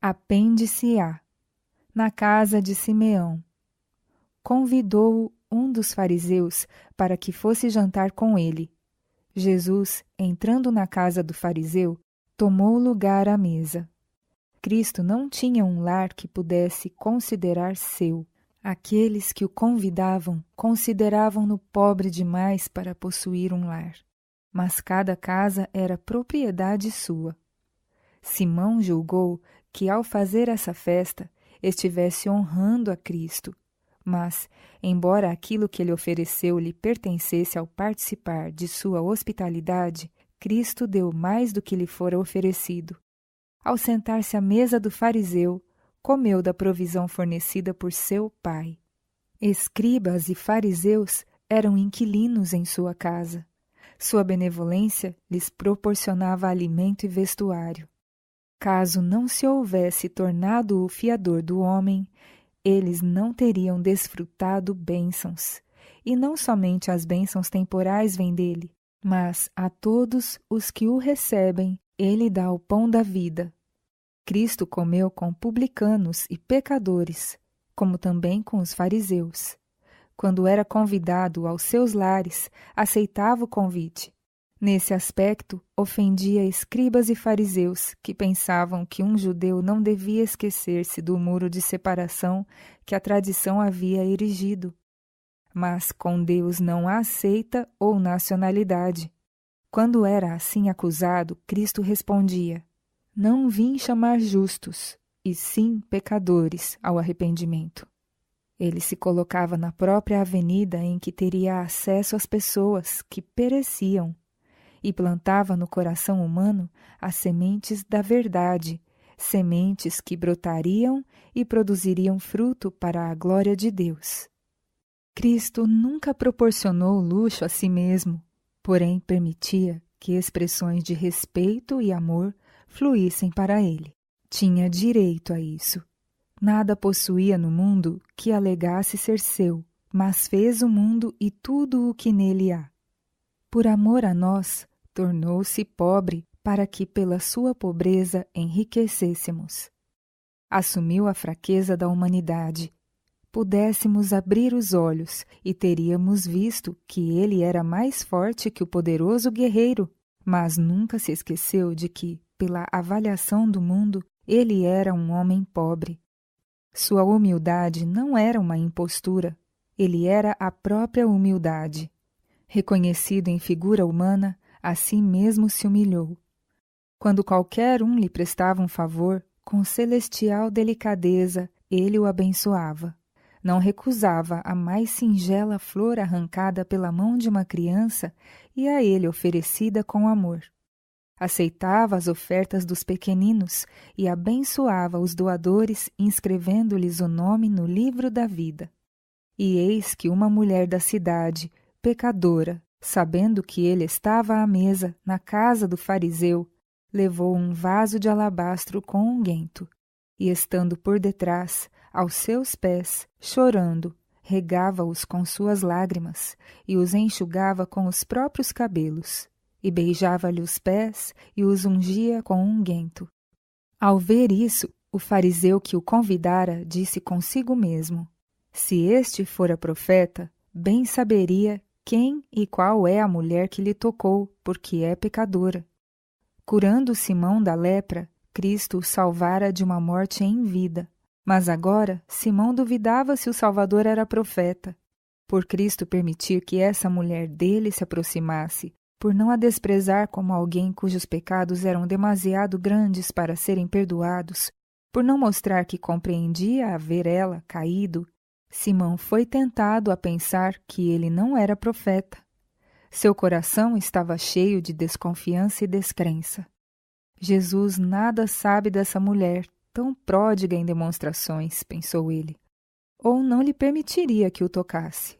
Apêndice A. Na casa de Simeão. Convidou-o um dos fariseus para que fosse jantar com ele. Jesus, entrando na casa do fariseu, tomou lugar à mesa. Cristo não tinha um lar que pudesse considerar seu. Aqueles que o convidavam consideravam-no pobre demais para possuir um lar. Mas cada casa era propriedade sua. Simão julgou que, ao fazer essa festa, estivesse honrando a Cristo. Mas, embora aquilo que ele ofereceu lhe pertencesse ao participar de sua hospitalidade, Cristo deu mais do que lhe fora oferecido. Ao sentar-se à mesa do fariseu, comeu da provisão fornecida por seu pai. Escribas e fariseus eram inquilinos em sua casa. Sua benevolência lhes proporcionava alimento e vestuário. Caso não se houvesse tornado o fiador do homem, eles não teriam desfrutado bênçãos. E não somente as bênçãos temporais vêm dele, mas a todos os que o recebem, ele dá o pão da vida. Cristo comeu com publicanos e pecadores, como também com os fariseus. Quando era convidado aos seus lares, aceitava o convite. Nesse aspecto, ofendia escribas e fariseus, que pensavam que um judeu não devia esquecer-se do muro de separação que a tradição havia erigido. Mas com Deus não há seita ou nacionalidade. Quando era assim acusado, Cristo respondia: Não vim chamar justos, e sim pecadores ao arrependimento. Ele se colocava na própria avenida em que teria acesso às pessoas que pereciam, e plantava no coração humano as sementes da verdade, sementes que brotariam e produziriam fruto para a glória de Deus. Cristo nunca proporcionou luxo a si mesmo, porém permitia que expressões de respeito e amor fluíssem para ele. Tinha direito a isso. Nada possuía no mundo que alegasse ser seu, mas fez o mundo e tudo o que nele há. Por amor a nós, tornou-se pobre para que pela sua pobreza enriquecêssemos. Assumiu a fraqueza da humanidade. Pudéssemos abrir os olhos e teríamos visto que ele era mais forte que o poderoso guerreiro, mas nunca se esqueceu de que, pela avaliação do mundo, ele era um homem pobre. Sua humildade não era uma impostura, ele era a própria humildade. Reconhecido em figura humana, a si mesmo se humilhou. Quando qualquer um lhe prestava um favor, com celestial delicadeza, ele o abençoava. Não recusava a mais singela flor arrancada pela mão de uma criança e a ele oferecida com amor. Aceitava as ofertas dos pequeninos e abençoava os doadores, inscrevendo-lhes o nome no livro da vida. E eis que uma mulher da cidade, pecadora, sabendo que ele estava à mesa na casa do fariseu, levou um vaso de alabastro com unguento, e estando por detrás, aos seus pés, chorando, regava-os com suas lágrimas, e os enxugava com os próprios cabelos, e beijava-lhe os pés, e os ungia com unguento. Ao ver isso, o fariseu que o convidara disse consigo mesmo: Se este fora profeta, bem saberia quem e qual é a mulher que lhe tocou, porque é pecadora. Curando Simão da lepra, Cristo o salvara de uma morte em vida. Mas agora, Simão duvidava se o Salvador era profeta. Por Cristo permitir que essa mulher dele se aproximasse, por não a desprezar como alguém cujos pecados eram demasiado grandes para serem perdoados, por não mostrar que compreendia haver ela caído, Simão foi tentado a pensar que ele não era profeta. Seu coração estava cheio de desconfiança e descrença. Jesus nada sabe dessa mulher, tão pródiga em demonstrações, pensou ele, ou não lhe permitiria que o tocasse.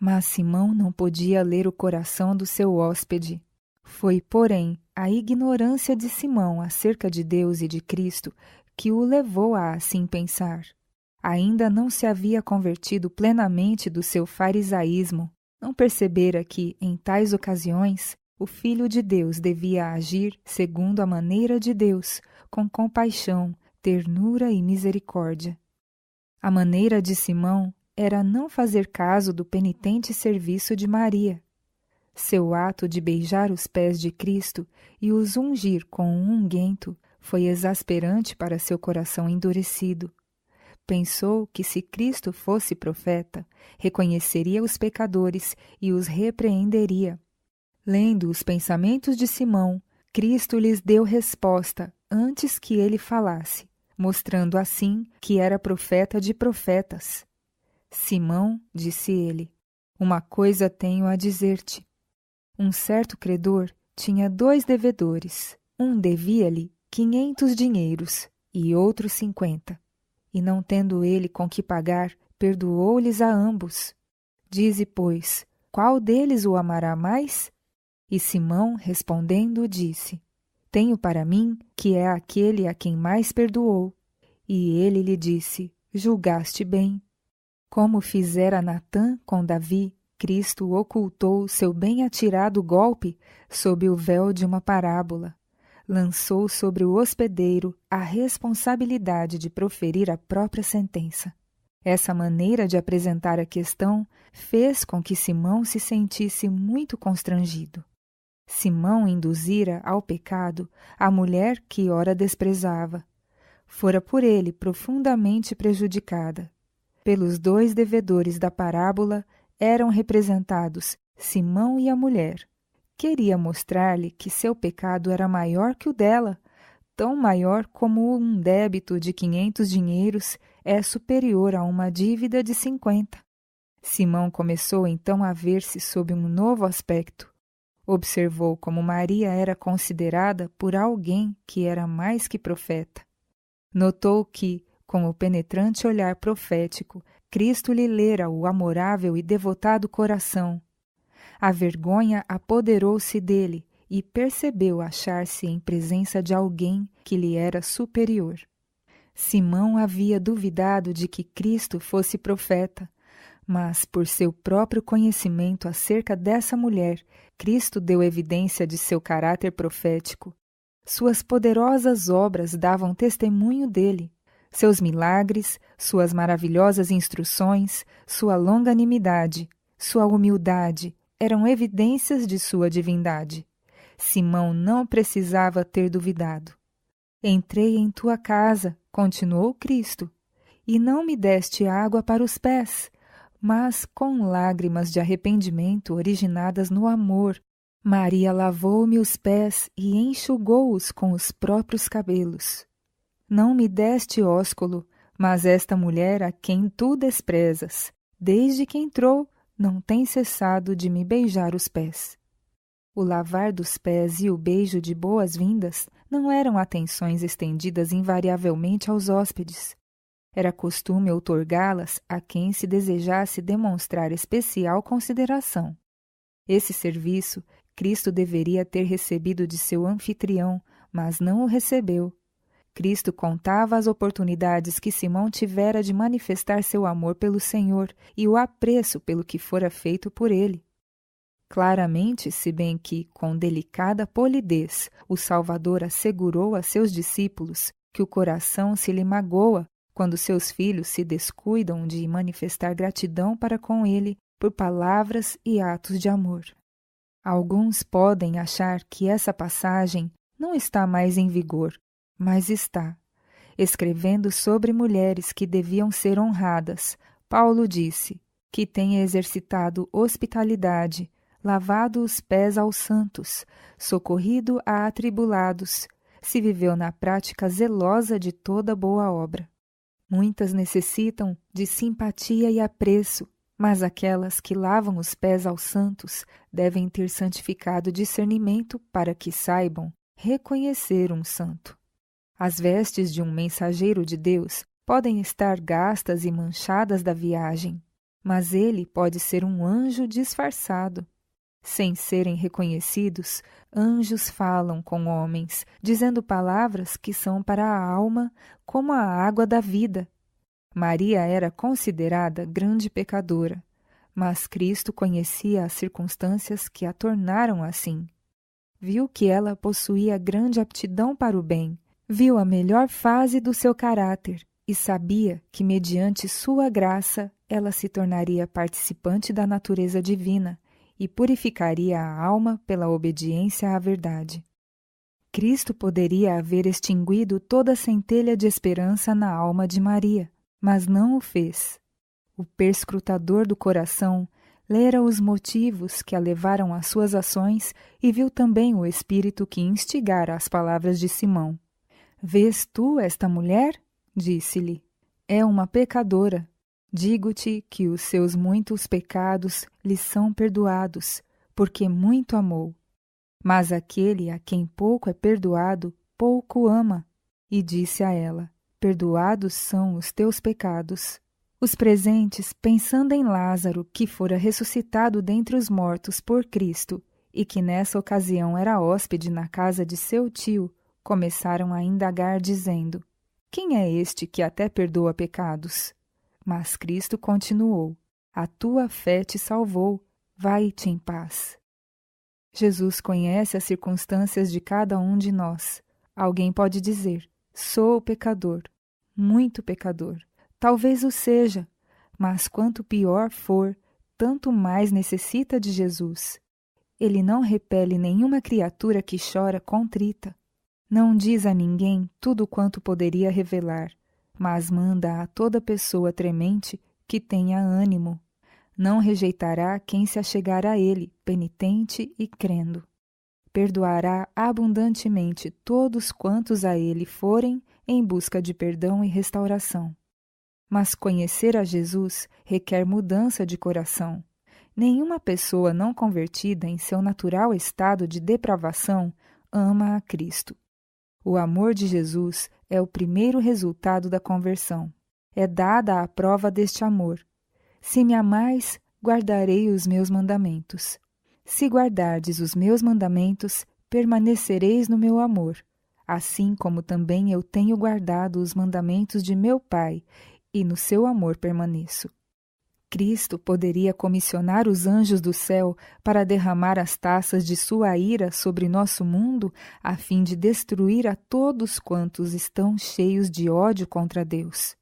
Mas Simão não podia ler o coração do seu hóspede. Foi, porém, a ignorância de Simão acerca de Deus e de Cristo que o levou a assim pensar. Ainda não se havia convertido plenamente do seu farisaísmo, não percebera que, em tais ocasiões, o Filho de Deus devia agir segundo a maneira de Deus, com compaixão, ternura e misericórdia. A maneira de Simão era não fazer caso do penitente serviço de Maria. Seu ato de beijar os pés de Cristo e os ungir com um unguento foi exasperante para seu coração endurecido. Pensou que se Cristo fosse profeta, reconheceria os pecadores e os repreenderia. Lendo os pensamentos de Simão, Cristo lhes deu resposta antes que ele falasse, mostrando assim que era profeta de profetas. Simão, disse ele, uma coisa tenho a dizer-te. Um certo credor tinha 2 devedores. Um devia-lhe 500 dinheiros e outro 50. E não tendo ele com que pagar, perdoou-lhes a ambos. Dize, pois, qual deles o amará mais? E Simão, respondendo, disse, tenho para mim que é aquele a quem mais perdoou. E ele lhe disse, julgaste bem. Como fizera Natã com Davi, Cristo ocultou seu bem atirado golpe sob o véu de uma parábola. Lançou sobre o hospedeiro a responsabilidade de proferir a própria sentença. Essa maneira de apresentar a questão fez com que Simão se sentisse muito constrangido. Simão induzira ao pecado a mulher que ora desprezava. Fora por ele profundamente prejudicada. Pelos 2 devedores da parábola eram representados Simão e a mulher. Queria mostrar-lhe que seu pecado era maior que o dela, tão maior como um débito de 500 dinheiros é superior a uma dívida de 50. Simão começou então a ver-se sob um novo aspecto. Observou como Maria era considerada por alguém que era mais que profeta. Notou que, com o penetrante olhar profético, Cristo lhe lera o amorável e devotado coração. A vergonha apoderou-se dele e percebeu achar-se em presença de alguém que lhe era superior. Simão havia duvidado de que Cristo fosse profeta, mas por seu próprio conhecimento acerca dessa mulher, Cristo deu evidência de seu caráter profético. Suas poderosas obras davam testemunho dele. Seus milagres, suas maravilhosas instruções, sua longanimidade, sua humildade eram evidências de sua divindade. Simão não precisava ter duvidado. Entrei em tua casa, continuou Cristo, e não me deste água para os pés, mas com lágrimas de arrependimento originadas no amor, Maria lavou-me os pés e enxugou-os com os próprios cabelos. Não me deste ósculo, mas esta mulher a quem tu desprezas, desde que entrou, não tem cessado de me beijar os pés. O lavar dos pés e o beijo de boas-vindas não eram atenções estendidas invariavelmente aos hóspedes. Era costume outorgá-las a quem se desejasse demonstrar especial consideração. Esse serviço Cristo deveria ter recebido de seu anfitrião, mas não o recebeu. Cristo contava as oportunidades que Simão tivera de manifestar seu amor pelo Senhor e o apreço pelo que fora feito por ele. Claramente, se bem que, com delicada polidez, o Salvador assegurou a seus discípulos que o coração se lhe magoa quando seus filhos se descuidam de manifestar gratidão para com ele por palavras e atos de amor. Alguns podem achar que essa passagem não está mais em vigor, mas está. Escrevendo sobre mulheres que deviam ser honradas, Paulo disse que tem exercitado hospitalidade, lavado os pés aos santos, socorrido a atribulados, se viveu na prática zelosa de toda boa obra. Muitas necessitam de simpatia e apreço, mas aquelas que lavam os pés aos santos devem ter santificado discernimento para que saibam reconhecer um santo. As vestes de um mensageiro de Deus podem estar gastas e manchadas da viagem, mas ele pode ser um anjo disfarçado. Sem serem reconhecidos, anjos falam com homens, dizendo palavras que são para a alma como a água da vida. Maria era considerada grande pecadora, mas Cristo conhecia as circunstâncias que a tornaram assim. Viu que ela possuía grande aptidão para o bem, Viu a melhor fase do seu caráter e sabia que, mediante sua graça, ela se tornaria participante da natureza divina e purificaria a alma pela obediência à verdade. Cristo poderia haver extinguido toda centelha de esperança na alma de Maria, mas não o fez. O perscrutador do coração lera os motivos que a levaram às suas ações e viu também o espírito que instigara as palavras de Simão. Vês tu esta mulher? Disse-lhe. É uma pecadora. Digo-te que os seus muitos pecados lhe são perdoados, porque muito amou. Mas aquele a quem pouco é perdoado, pouco ama. E disse a ela: perdoados são os teus pecados. Os presentes, pensando em Lázaro, que fora ressuscitado dentre os mortos por Cristo, e que nessa ocasião era hóspede na casa de seu tio, começaram a indagar, dizendo: quem é este que até perdoa pecados? Mas Cristo continuou: a tua fé te salvou, vai-te em paz. Jesus conhece as circunstâncias de cada um de nós. Alguém pode dizer: sou pecador, muito pecador. Talvez o seja, mas quanto pior for, tanto mais necessita de Jesus. Ele não repele nenhuma criatura que chora contrita. Não diz a ninguém tudo quanto poderia revelar, mas manda a toda pessoa tremente que tenha ânimo. Não rejeitará quem se achegar a ele, penitente e crendo. Perdoará abundantemente todos quantos a ele forem em busca de perdão e restauração. Mas conhecer a Jesus requer mudança de coração. Nenhuma pessoa não convertida em seu natural estado de depravação ama a Cristo. O amor de Jesus é o primeiro resultado da conversão. É dada a prova deste amor. Se me amais, guardarei os meus mandamentos. Se guardardes os meus mandamentos, permanecereis no meu amor, assim como também eu tenho guardado os mandamentos de meu Pai, e no seu amor permaneço. Cristo poderia comissionar os anjos do céu para derramar as taças de sua ira sobre nosso mundo, a fim de destruir a todos quantos estão cheios de ódio contra Deus.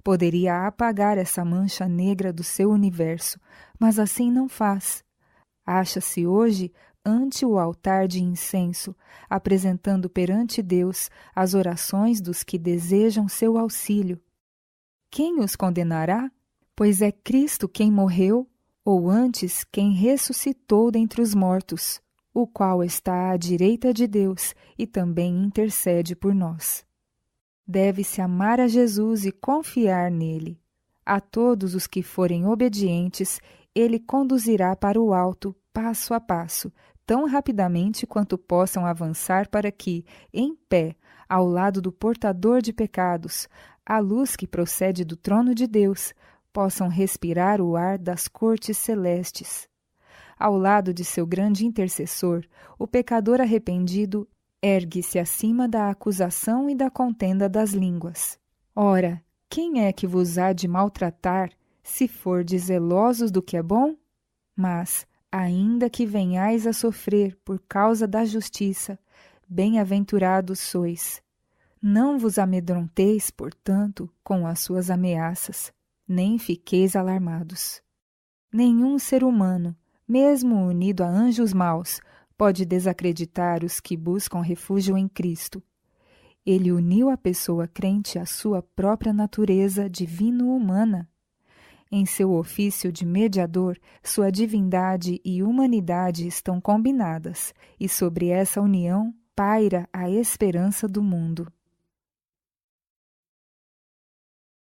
Poderia apagar essa mancha negra do seu universo, mas assim não faz. Acha-se hoje ante o altar de incenso, apresentando perante Deus as orações dos que desejam seu auxílio. Quem os condenará? Pois é Cristo quem morreu, ou antes quem ressuscitou dentre os mortos, o qual está à direita de Deus e também intercede por nós. Deve-se amar a Jesus e confiar nele. A todos os que forem obedientes, ele conduzirá para o alto, passo a passo, tão rapidamente quanto possam avançar para que, em pé, ao lado do portador de pecados, a luz que procede do trono de Deus, possam respirar o ar das cortes celestes. Ao lado de seu grande intercessor, o pecador arrependido ergue-se acima da acusação e da contenda das línguas. Ora, quem é que vos há de maltratar, se fordes zelosos do que é bom? Mas, ainda que venhais a sofrer por causa da justiça, bem-aventurados sois. Não vos amedronteis, portanto, com as suas ameaças, nem fiqueis alarmados. Nenhum ser humano, mesmo unido a anjos maus, pode desacreditar os que buscam refúgio em Cristo. Ele uniu a pessoa crente à sua própria natureza divino-humana. Em seu ofício de mediador, sua divindade e humanidade estão combinadas, e sobre essa união paira a esperança do mundo.